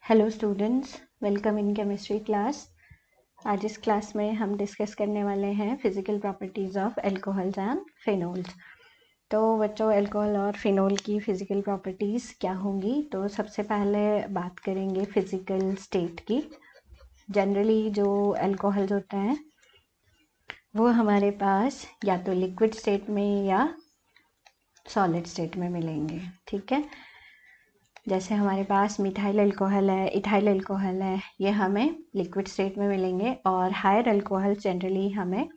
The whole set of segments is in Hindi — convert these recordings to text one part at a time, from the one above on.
Hello students, welcome in chemistry class. आज इस क्लास में हम डिस्कस करने वाले हैं physical properties of alcohols and phenols. तो बच्चों, अल्कोहल और फिनोल की फिजिकल प्रॉपर्टीज़ क्या होंगी? तो सबसे पहले बात करेंगे फिजिकल स्टेट की। जनरली जो अल्कोहल्स होते हैं वो हमारे पास या तो लिक्विड स्टेट में या सॉलिड स्टेट में मिलेंगे। ठीक है, जैसे हमारे पास मिथाइल अल्कोहल है, इथाइल अल्कोहल है, ये हमें लिक्विड स्टेट में मिलेंगे और हायर अल्कोहल जनरली हमें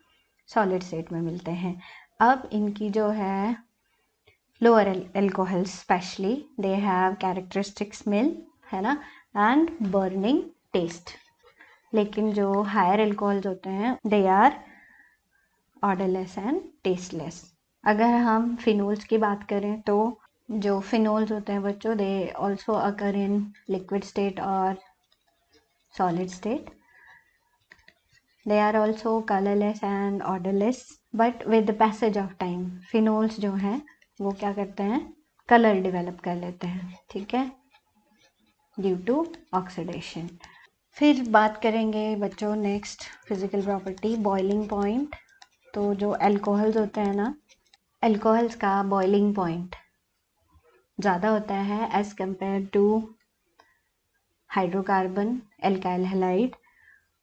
सॉलिड स्टेट में मिलते हैं। अब इनकी जो है lower alcohol specially they have characteristic smell, है ना, एंड बर्निंग टेस्ट। लेकिन जो हायर अल्कोहल्स होते हैं they are odourless and tasteless. अगर हम फिनोल्स की बात करें तो जो फिनोल्स होते हैं बच्चों, they also occur in liquid state और solid state. They are also colourless and odourless, but with the passage of time phenols जो हैं वो क्या करते हैं, कलर डेवलप कर लेते हैं। ठीक है, ड्यू टू ऑक्सीडेशन। फिर बात करेंगे बच्चों next physical property, boiling point. तो जो अल्कोहल्स होते हैं ना, अल्कोहल्स का बॉइलिंग पॉइंट ज़्यादा होता है as compare to hydrocarbon alkyl halide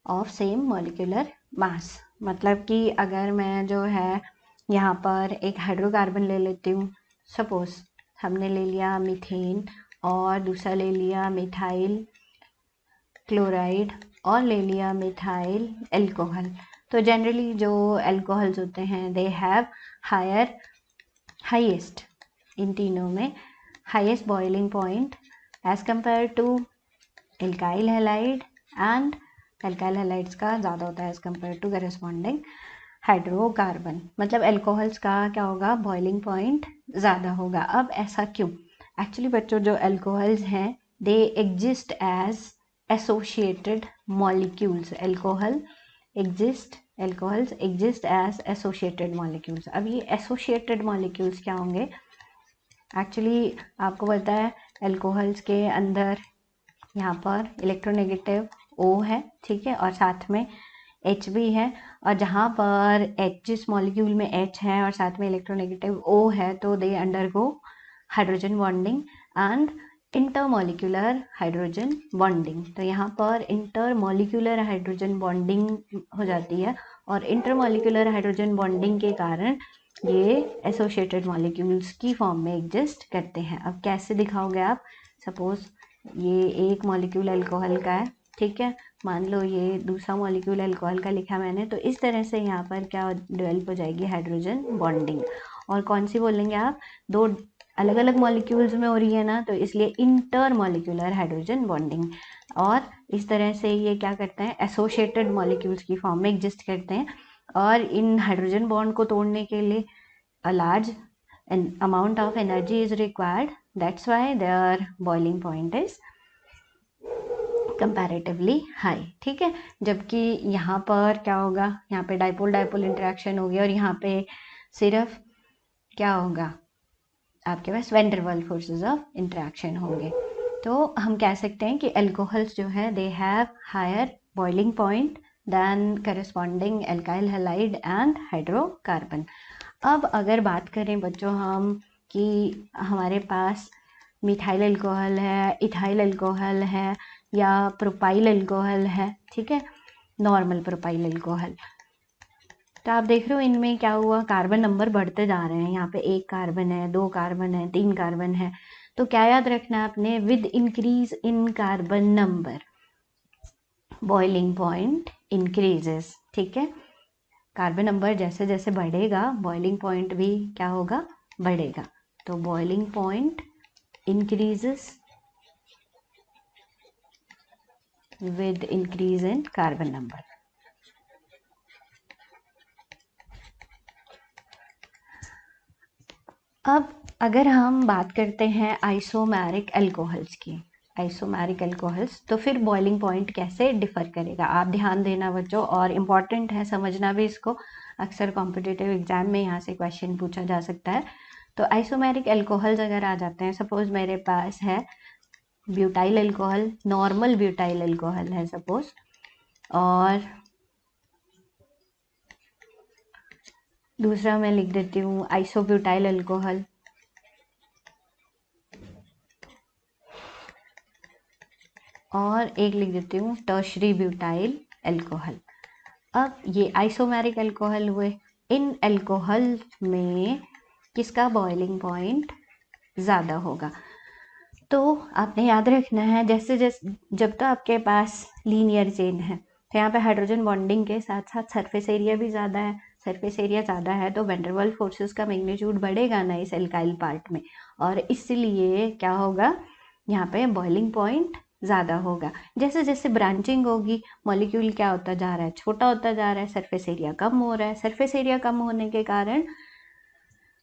of same molecular mass. मतलब कि अगर मैं जो है यहाँ पर एक हाइड्रोकार्बन ले लेती हूँ, सपोज हमने ले लिया मीथेन और दूसरा ले लिया मिथाइल क्लोराइड और ले लिया मिथाइल अल्कोहल, तो जनरली जो अल्कोहल्स होते हैं दे हैव हाईएस्ट इन तीनों में highest boiling point as compare to alkyl halide, and alkyl halides का ज़्यादा होता है as compare to corresponding hydrocarbon. मतलब एल्कोहल्स का क्या होगा, बॉइलिंग पॉइंट ज़्यादा होगा। अब ऐसा क्यों? एक्चुअली बच्चों, जो एल्कोहल्स हैं they exist as associated molecules. Alcohols exist as associated molecules. अब ये एसोसिएटेड मॉलिक्यूल्स क्या होंगे? एक्चुअली आपको पता है अल्कोहल्स के अंदर यहाँ पर इलेक्ट्रोनेगेटिव O है, ठीक है, और साथ में H भी है। और जहाँ पर H, जिस मॉलिक्यूल में H है और साथ में इलेक्ट्रोनेगेटिव O है, तो they undergo hydrogen bonding and intermolecular hydrogen bonding. तो यहाँ पर इंटरमॉलिक्यूलर हाइड्रोजन बॉन्डिंग हो जाती है और इंटरमॉलिक्यूलर हाइड्रोजन बॉन्डिंग के कारण ये एसोसिएटेड मॉलिक्यूल्स की फॉर्म में एग्जिस्ट करते हैं। अब कैसे दिखाओगे आप? सपोज ये एक मॉलिक्यूल अल्कोहल का है, ठीक है, मान लो ये दूसरा मॉलिक्यूल अल्कोहल का लिखा मैंने, तो इस तरह से यहाँ पर क्या डेवलप हो जाएगी, हाइड्रोजन बॉन्डिंग। और कौन सी बोलेंगे आप? दो अलग अलग मॉलिक्यूल्स में हो रही है ना, तो इसलिए इंटर मॉलिक्यूलर हाइड्रोजन बॉन्डिंग। और इस तरह से ये क्या करते हैं, एसोसिएटेड मॉलिक्यूल्स की फॉर्म में एग्जिस्ट करते हैं। और इन हाइड्रोजन बॉन्ड को तोड़ने के लिए a large amount of energy is required, that's why their boiling point is comparatively high। ठीक है, जबकि यहाँ पर क्या होगा, यहाँ पे डाइपोल डाइपोल इंटरेक्शन होगी और यहाँ पे सिर्फ क्या होगा, आपके पास van der Waals forces of interaction होंगे। तो हम कह सकते हैं कि अल्कोहल्स जो है they have higher boiling point than corresponding alkyl halide and hydrocarbon. अब अगर बात करें बच्चों हम कि हमारे पास मिथाइल अल्कोहल है, इथाइल अल्कोहल है या प्रोपाइल अल्कोहल है, ठीक है, नॉर्मल प्रोपाइल अल्कोहल, तो आप देख रहे हो इनमें क्या हुआ, कार्बन नंबर बढ़ते जा रहे हैं। यहाँ पे 1 कार्बन है, 2 कार्बन है, 3 कार्बन है। तो क्या याद रखना है आपने, with increase in carbon number boiling point increases. ठीक है, कार्बन नंबर जैसे जैसे बढ़ेगा बॉइलिंग पॉइंट भी क्या होगा, बढ़ेगा। तो boiling point increases with increase in carbon number. अब अगर हम बात करते हैं आइसोमेरिक अल्कोहल्स की, आइसोमेरिक अल्कोहल्स, तो फिर बॉइलिंग पॉइंट कैसे डिफर करेगा, आप ध्यान देना बच्चों, और इम्पॉर्टेंट है समझना भी इसको, अक्सर कॉम्पिटिटिव एग्जाम में यहाँ से क्वेश्चन पूछा जा सकता है। तो आइसोमेरिक अल्कोहल्स अगर आ जाते हैं, सपोज मेरे पास है butyl alcohol, normal butyl alcohol है सपोज, और दूसरा मैं लिख देती हूँ आइसोब्यूटाइल अल्कोहल, और एक लिख देती हूँ टर्शरी ब्यूटाइल अल्कोहल। अब ये आइसोमेरिक अल्कोहल हुए। इन अल्कोहल में किसका बॉइलिंग पॉइंट ज़्यादा होगा? तो आपने याद रखना है, जैसे जैसे जब तक आपके पास लीनियर चेन है तो यहाँ पे हाइड्रोजन बॉन्डिंग के साथ साथ सरफेस एरिया भी ज़्यादा है। सरफेस एरिया ज़्यादा है तो वैन डर वाल्स फोर्सेस का मैग्नीट्यूड बढ़ेगा ना इस एल्काइल पार्ट में, और इसलिए क्या होगा, यहाँ पे बॉइलिंग पॉइंट ज़्यादा होगा। जैसे जैसे ब्रांचिंग होगी मॉलिक्यूल क्या होता जा रहा है, छोटा होता जा रहा है, सरफेस एरिया कम हो रहा है। सरफेस एरिया कम होने के कारण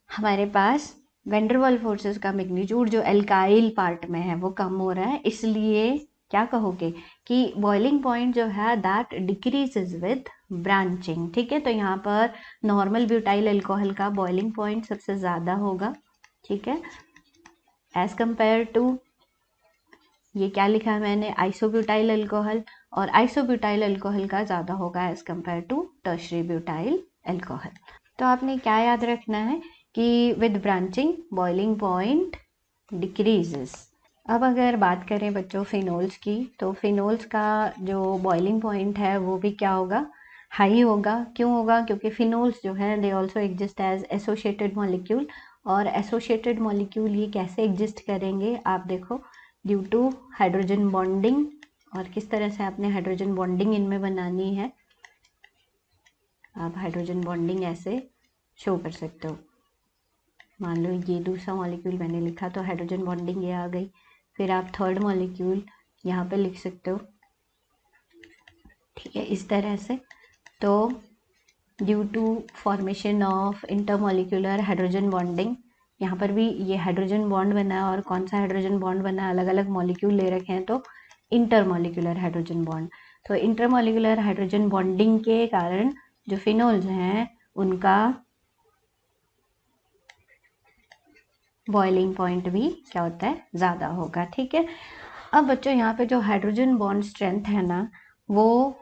हमारे पास वैन डर वाल्स फोर्सेस का मैग्नीट्यूड जो एल्काइल पार्ट में है वो कम हो रहा है, इसलिए क्या कहोगे कि बॉइलिंग पॉइंट जो है दैट डिक्रीजेज विद ब्रांचिंग। ठीक है, तो यहाँ पर नॉर्मल ब्यूटाइल अल्कोहल का बॉइलिंग पॉइंट सबसे ज़्यादा होगा। ठीक है, एज कंपेयर टू ये क्या लिखा है मैंने, आइसोब्यूटाइल अल्कोहल, और आइसोब्यूटाइल अल्कोहल का ज़्यादा होगा as compare to tertiary butyl alcohol. तो आपने क्या याद रखना है कि with branching boiling point decreases. अब अगर बात करें बच्चों फिनोल्स की, तो फिनोल्स का जो बॉइलिंग पॉइंट है वो भी क्या होगा, हाई होगा। क्यों होगा? क्योंकि फिनोल्स जो है they also exist as associated molecule, और एसोसिएटेड मॉलिक्यूल ये कैसे एग्जिस्ट करेंगे आप देखो, ड्यू टू हाइड्रोजन बॉन्डिंग। और किस तरह से आपने हाइड्रोजन बॉन्डिंग इनमें बनानी है, आप हाइड्रोजन बॉन्डिंग ऐसे शो कर सकते हो। मान लो ये दूसरा मॉलिक्यूल मैंने लिखा तो हाइड्रोजन बॉन्डिंग ये आ गई, फिर आप थर्ड मॉलिक्यूल यहाँ पे लिख सकते हो। ठीक है, इस तरह से। तो due to formation of intermolecular hydrogen bonding, यहाँ पर भी ये हाइड्रोजन बॉन्ड बना है, और कौन सा हाइड्रोजन बॉन्ड बना है, अलग अलग मॉलिक्यूल ले रखे हैं तो इंटरमॉलिक्यूलर हाइड्रोजन बॉन्ड। तो इंटरमॉलिक्यूलर हाइड्रोजन बॉन्डिंग के कारण जो फिनोल्स हैं उनका बॉइलिंग पॉइंट भी क्या होता है, ज़्यादा होगा। ठीक है, अब बच्चों यहाँ पे जो हाइड्रोजन बॉन्ड स्ट्रेंथ है ना वो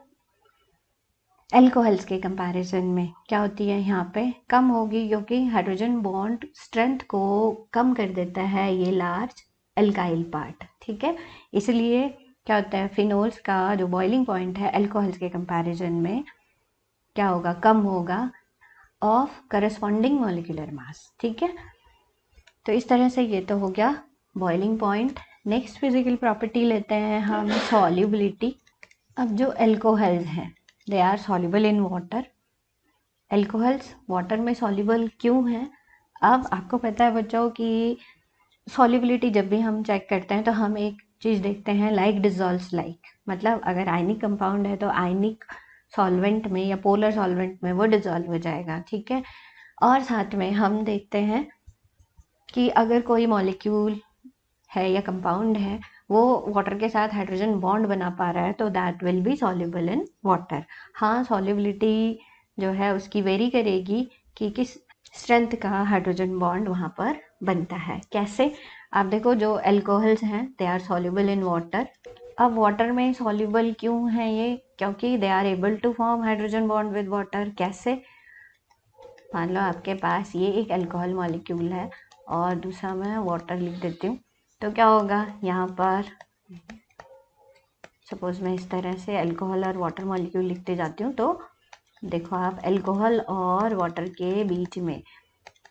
एल्कोहल्स के कंपैरिजन में क्या होती है, यहाँ पे कम होगी, क्योंकि हाइड्रोजन बॉन्ड स्ट्रेंथ को कम कर देता है ये लार्ज एल्काइल पार्ट। ठीक है, इसलिए क्या होता है, फिनोल्स का जो बॉइलिंग पॉइंट है एल्कोहल्स के कंपैरिजन में क्या होगा, कम होगा ऑफ करस्पॉन्डिंग मॉलिक्यूलर मास। ठीक है, तो इस तरह से ये तो हो गया boiling point. Next physical property लेते हैं हम सॉल्युबिलिटी। अब जो एल्कोहल्स हैं they are soluble in water. Alcohols water में सॉल्युबल क्यों हैं? अब आपको पता है बच्चों कि सॉल्युबिलिटी जब भी हम चेक करते हैं तो हम एक चीज़ देखते हैं लाइक डिजॉल्व्स लाइक, मतलब अगर आयनिक कंपाउंड है तो आयनिक सॉल्वेंट में या पोलर सॉल्वेंट में वो डिजॉल्व हो जाएगा। ठीक है, और साथ में हम देखते हैं कि अगर कोई मॉलिक्यूल है या कंपाउंड है वो वाटर के साथ हाइड्रोजन बॉन्ड बना पा रहा है तो that will be soluble in water. हाँ, सॉल्युबिलिटी जो है उसकी वेरी करेगी कि किस स्ट्रेंथ का हाइड्रोजन बॉन्ड वहाँ पर बनता है। कैसे? आप देखो जो एल्कोहल्स हैं they are soluble in water. अब वाटर में सॉल्युबल क्यों है ये? क्योंकि they are able to form hydrogen bond with water. कैसे? मान लो आपके पास ये एक अल्कोहल मॉलिक्यूल है और दूसरा मैं वाटर लिख देती हूँ, तो क्या होगा, यहाँ पर सपोज मैं इस तरह से अल्कोहल और वाटर मॉलिक्यूल लिखते जाती हूँ, तो देखो आप अल्कोहल और वाटर के बीच में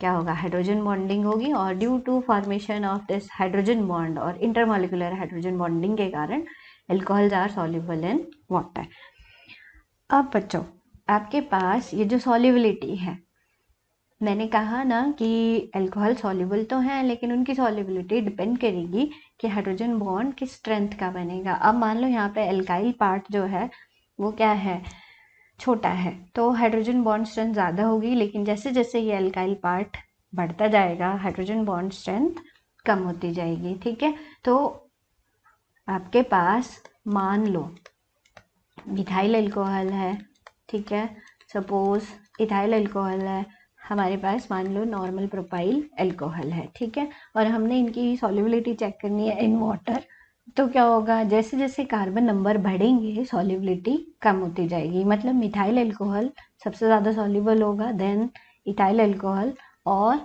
क्या होगा, हाइड्रोजन बॉन्डिंग होगी, और due to formation of this hydrogen bond और इंटरमॉलिक्यूलर हाइड्रोजन बॉन्डिंग के कारण alcohols are soluble in water. अब बच्चों आपके पास ये जो सॉल्युबिलिटी है, मैंने कहा ना कि अल्कोहल सॉल्युबल तो हैं लेकिन उनकी सॉल्युबिलिटी डिपेंड करेगी कि हाइड्रोजन बॉन्ड किस स्ट्रेंथ का बनेगा। अब मान लो यहाँ पे एल्काइल पार्ट जो है वो क्या है, छोटा है, तो हाइड्रोजन बॉन्ड स्ट्रेंथ ज़्यादा होगी, लेकिन जैसे जैसे ये एल्काइल पार्ट बढ़ता जाएगा हाइड्रोजन बॉन्ड स्ट्रेंथ कम होती जाएगी। ठीक है, तो आपके पास मान लो मिथाइल अल्कोहल है, ठीक है, सपोज इथाइल अल्कोहल है, हमारे पास मान लो नॉर्मल प्रोपाइल अल्कोहल है। ठीक है, और हमने इनकी सॉल्युबिलिटी चेक करनी है इन वाटर, तो क्या होगा, जैसे जैसे कार्बन नंबर बढ़ेंगे सॉल्युबिलिटी कम होती जाएगी। मतलब मिथाइल अल्कोहल सबसे ज़्यादा सॉल्युबल होगा, देन इथाइल अल्कोहल और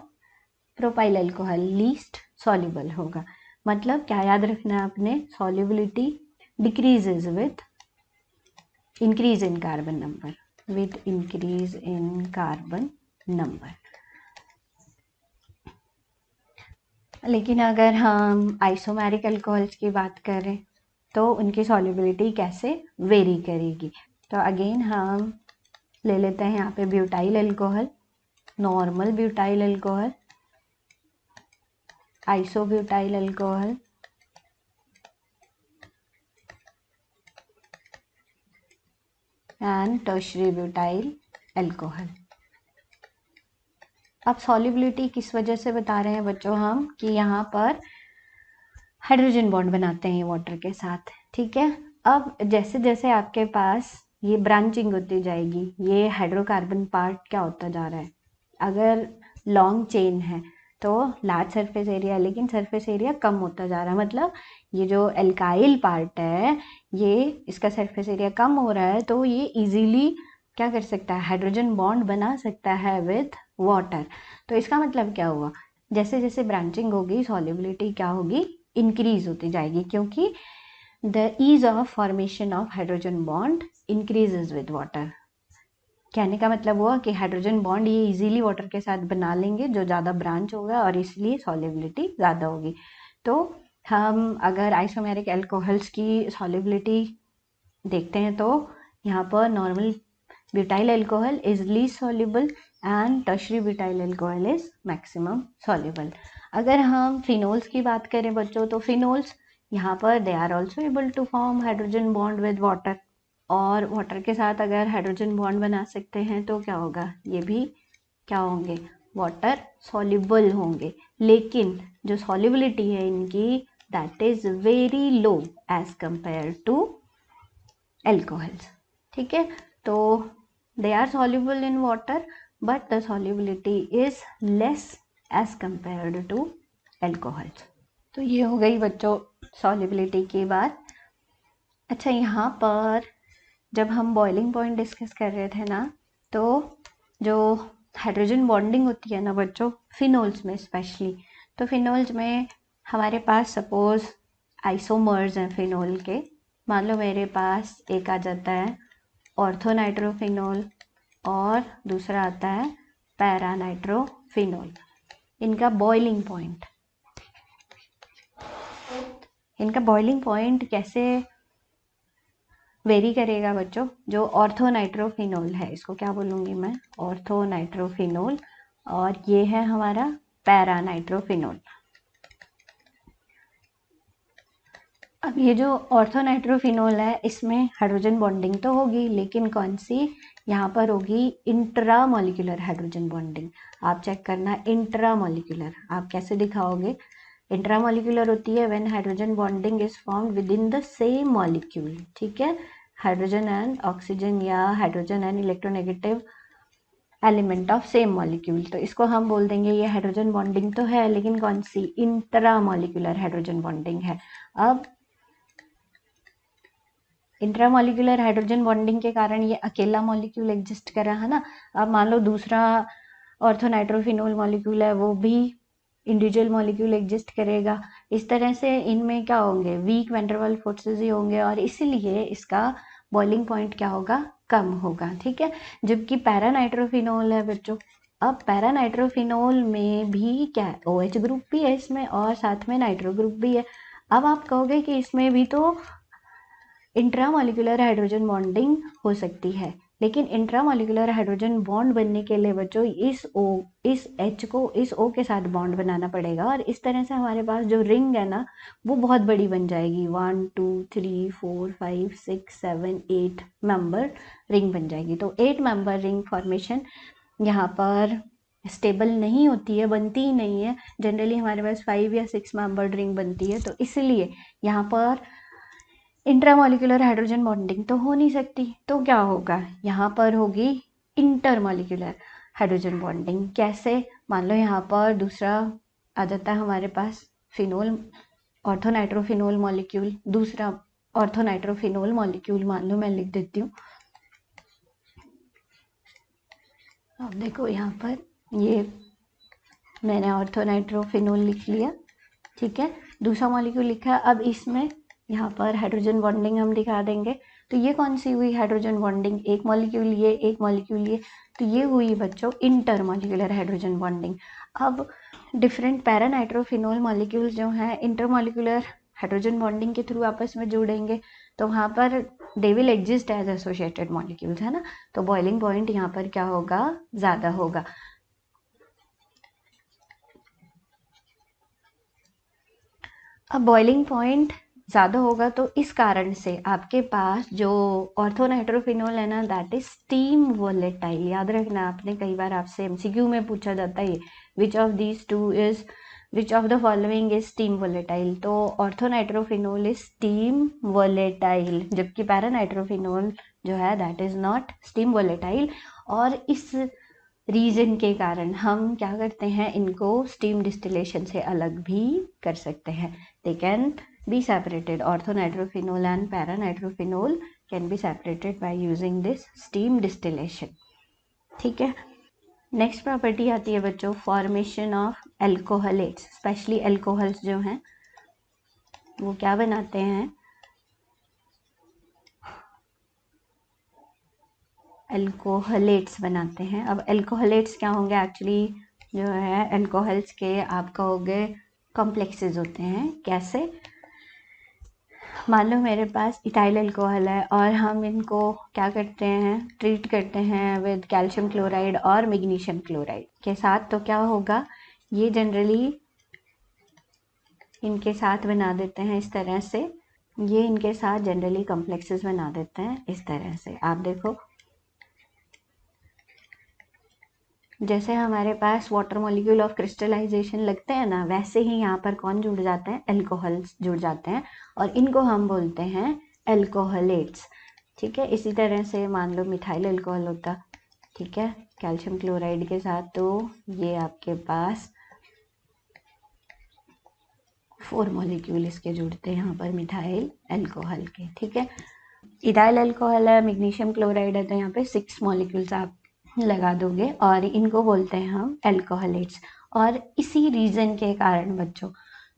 प्रोपाइल अल्कोहल लीस्ट सॉल्युबल होगा। मतलब क्या याद रखना है आपने, solubility decreases with increase in carbon number, with increase in carbon number. लेकिन अगर हम आइसोमेरिक अल्कोहल्स की बात करें तो उनकी सॉल्युबिलिटी कैसे वेरी करेगी। तो अगेन हम ले लेते हैं यहाँ पे butyl alcohol, normal butyl alcohol, isobutyl alcohol, and tertiary butyl alcohol. अब सॉल्युबिलिटी किस वजह से बता रहे हैं बच्चों हम, कि यहाँ पर हाइड्रोजन बॉन्ड बनाते हैं वाटर के साथ, ठीक है। अब जैसे जैसे आपके पास ये ब्रांचिंग होती जाएगी, ये हाइड्रोकार्बन पार्ट क्या होता जा रहा है, अगर लॉन्ग चेन है तो लार्ज सरफेस एरिया, लेकिन सरफेस एरिया कम होता जा रहा है। मतलब ये जो एल्काइल पार्ट है, ये इसका सरफेस एरिया कम हो रहा है, तो ये इजीली क्या कर सकता है, हाइड्रोजन बॉन्ड बना सकता है विथ वाटर। तो इसका मतलब क्या हुआ, जैसे जैसे ब्रांचिंग होगी सॉल्युबिलिटी क्या होगी, इंक्रीज होती जाएगी, क्योंकि the ease of formation of hydrogen bond increases with water. कहने का मतलब हुआ कि हाइड्रोजन बॉन्ड ये इजीली वाटर के साथ बना लेंगे जो ज़्यादा ब्रांच होगा, और इसलिए सॉल्युबिलिटी ज़्यादा होगी। तो हम अगर आइसोमेरिक अल्कोहल्स की सॉल्युबिलिटी देखते हैं तो यहाँ पर normal butyl alcohol is least soluble and tertiary butyl alcohol is maximum soluble. अगर हम फिनोल्स की बात करें बच्चों, तो फिनोल्स यहाँ पर they are also able to form hydrogen bond with water, और वाटर के साथ अगर हाइड्रोजन बॉन्ड बना सकते हैं तो क्या होगा, ये भी क्या होंगे, वाटर सॉल्युबल होंगे। लेकिन जो सॉल्युबिलिटी है इनकी, that is very low as compare to alcohols, ठीक है। तो they are soluble in water but the solubility is less as compared to alcohols. तो ये हो गई बच्चों सॉल्युबिलिटी की बात। अच्छा, यहाँ पर जब हम बॉइलिंग पॉइंट डिस्कस कर रहे थे ना, तो जो हाइड्रोजन बॉन्डिंग होती है ना बच्चों, फिनोल्स में स्पेशली, तो फिनोल्स में हमारे पास सपोज आइसोमर्स हैं फिनोल के। मान लो मेरे पास एक आ जाता है ऑर्थोनाइट्रोफिनोल और दूसरा आता है पैरानाइट्रोफिनोल। इनका बॉइलिंग पॉइंट कैसे वेरी करेगा बच्चों, जो ऑर्थोनाइट्रोफिनोल है, इसको क्या बोलूँगी मैं, ऑर्थोनाइट्रोफिनोल, और ये है हमारा पैरानाइट्रोफिनोल। अब ये जो ऑर्थोनाइट्रोफिनोल है, इसमें हाइड्रोजन बॉन्डिंग तो होगी, लेकिन कौन सी, यहाँ पर होगी इंट्रामॉलिक्यूलर हाइड्रोजन बॉन्डिंग। आप चेक करना, इंट्रामॉलिक्यूलर आप कैसे दिखाओगे, इंट्रामॉलिक्यूलर होती है when hydrogen bonding is formed with in the same molecule, ठीक है, हाइड्रोजन एंड ऑक्सीजन या hydrogen and electronegative element of same molecule. तो इसको हम बोल देंगे ये हाइड्रोजन बॉन्डिंग तो है, लेकिन कौन सी, इंट्रामॉलिक्यूलर हाइड्रोजन बॉन्डिंग है। अब इंट्रामॉलिक्यूलर हाइड्रोजन बॉन्डिंग के कारण ये अकेला मॉलिक्यूल एग्जिस्ट कर रहा है ना। अब मान लो दूसरा ऑर्थोनाइट्रोफिनोल मॉलिक्यूल है, वो भी इंडिविजुअल मॉलिक्यूल एग्जिस्ट करेगा। इस तरह से इनमें क्या होंगे, weak van der Waals forces ही होंगे, और इसीलिए इसका बॉइलिंग पॉइंट क्या होगा, कम होगा, ठीक है। जबकि पैरानाइट्रोफिनोल है बच्चों, अब पैरानाइट्रोफिनोल में भी क्या है, OH ग्रुप भी है इसमें और साथ में नाइट्रो ग्रुप भी है। अब आप कहोगे कि इसमें भी तो इंट्रामॉलिक्यूलर हाइड्रोजन बॉन्डिंग हो सकती है, लेकिन इंट्रामॉलिक्यूलर हाइड्रोजन बॉन्ड बनने के लिए बच्चों इस H को इस O के साथ बॉन्ड बनाना पड़ेगा, और इस तरह से हमारे पास जो रिंग है ना, वो बहुत बड़ी बन जाएगी, 1 2 3 4 5 6 7 8 मेंबर रिंग बन जाएगी। तो 8 मेंबर रिंग फॉर्मेशन यहाँ पर स्टेबल नहीं होती है, बनती ही नहीं है। जनरली हमारे पास 5 या 6 मेंबर रिंग बनती है, तो इसलिए यहाँ पर इंट्रामॉलिक्यूलर हाइड्रोजन बॉन्डिंग तो हो नहीं सकती। तो क्या होगा, यहाँ पर होगी इंटरमॉलिक्यूलर हाइड्रोजन बॉन्डिंग। कैसे, मान लो यहाँ पर दूसरा आ जाता है हमारे पास फिनोल ऑर्थोनाइट्रोफिनोल मॉलिक्यूल, दूसरा ऑर्थोनाइट्रोफिनोल मॉलिक्यूल मान लो मैं लिख देती हूँ। अब देखो यहाँ पर ये मैंने ऑर्थोनाइट्रोफिनोल लिख लिया, ठीक है, दूसरा मॉलिक्यूल लिखा। अब इसमें यहाँ पर हाइड्रोजन बॉन्डिंग हम दिखा देंगे। तो ये कौन सी हुई हाइड्रोजन बॉन्डिंग, एक मॉलिक्यूल ये एक मॉलिक्यूल ये, तो ये हुई बच्चों इंटरमॉलिक्यूलर हाइड्रोजन बॉन्डिंग। अब डिफरेंट पैरानाइट्रोफिनोल मॉलिक्यूल्स जो हैं इंटरमॉलिक्यूलर हाइड्रोजन बॉन्डिंग के थ्रू आपस में जुड़ेंगे, तो वहाँ पर they will exist as associated molecules, है ना। तो बॉइलिंग पॉइंट यहाँ पर क्या होगा, ज़्यादा होगा। अब बॉइलिंग पॉइंट ज़्यादा होगा तो इस कारण से आपके पास जो ऑर्थोनाइट्रोफिनोल है ना, दैट इज स्टीम वोलेटाइल। याद रखना, आपने कई बार आपसे एमसीक्यू में पूछा जाता है which of these two is, which of the following is steam volatile. तो ऑर्थोनाइट्रोफिनोल इज स्टीम वोलेटाइल, जबकि पैरानाइट्रोफिनोल जो है that is not steam volatile. और इस रीजन के कारण हम क्या करते हैं, इनको स्टीम डिस्टिलेशन से अलग भी कर सकते हैं। They can be separated, orthonitrophenol and paranitrophenol can be separated by using this steam distillation, ठीक है। नेक्स्ट प्रॉपर्टी आती है बच्चों formation of alcoholates. Specially alcohols जो हैं वो क्या बनाते हैं, एल्कोहलेट्स बनाते हैं। अब एल्कोहलेट्स क्या होंगे, एक्चुअली जो है एल्कोहल्स के आप कहोगे कॉम्प्लेक्सेस होते हैं। कैसे, मान लो मेरे पास इथाइल अल्कोहल है और हम इनको क्या करते हैं, ट्रीट करते हैं विद कैल्शियम क्लोराइड और मैग्नीशियम क्लोराइड के साथ, तो क्या होगा, ये जनरली इनके साथ बना देते हैं इस तरह से, ये इनके साथ जनरली कॉम्प्लेक्सेस बना देते हैं इस तरह से। आप देखो जैसे हमारे पास वाटर मॉलिक्यूल ऑफ क्रिस्टलाइजेशन लगते हैं ना, वैसे ही यहाँ पर कौन जुड़ जाते हैं, एल्कोहल्स जुड़ जाते हैं और इनको हम बोलते हैं एल्कोहलेट्स, ठीक है। इसी तरह से मान लो मिथाइल अल्कोहल होता, ठीक है, कैल्शियम क्लोराइड के साथ, तो ये आपके पास 4 मॉलिक्यूल इसके जुड़ते हैं यहाँ पर मिथाइल अल्कोहल के, ठीक है। इथाइल अल्कोहल है, मैग्नीशियम क्लोराइड है, तो यहाँ पे 6 मॉलिक्यूल्स आप लगा दोगे और इनको बोलते हैं हम एल्कोहलेट्स। और इसी रीजन के कारण बच्चों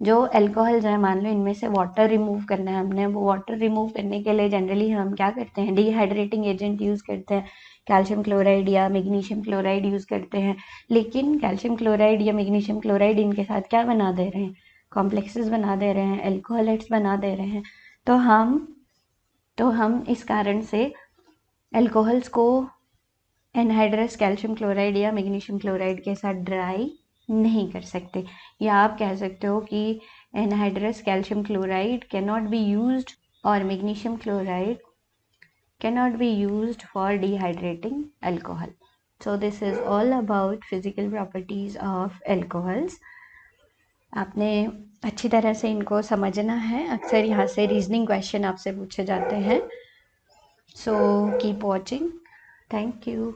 जो एल्कोहल्स है, मान लो इनमें से वाटर रिमूव करना है हमने, वो वाटर रिमूव करने के लिए जनरली हम क्या करते हैं, डिहाइड्रेटिंग एजेंट यूज़ करते हैं, कैल्शियम क्लोराइड या मैग्नीशियम क्लोराइड यूज़ करते हैं। लेकिन कैल्शियम क्लोराइड या मैग्नीशियम क्लोराइड इनके साथ क्या बना दे रहे हैं, कॉम्प्लेक्सेस बना दे रहे हैं, एल्कोहलेट्स बना दे रहे हैं। तो हम इस कारण से एल्कोहल्स को एनहाइड्रस कैल्शियम क्लोराइड या मैग्नीशियम क्लोराइड के साथ ड्राई नहीं कर सकते। या आप कह सकते हो कि anhydrous calcium chloride can not be used और magnesium chloride can not be used for dehydrating alcohol. So this is all about physical properties of alcohols. आपने अच्छी तरह से इनको समझना है, अक्सर यहाँ से रीजनिंग क्वेश्चन आपसे पूछे जाते हैं। So keep watching, thank you.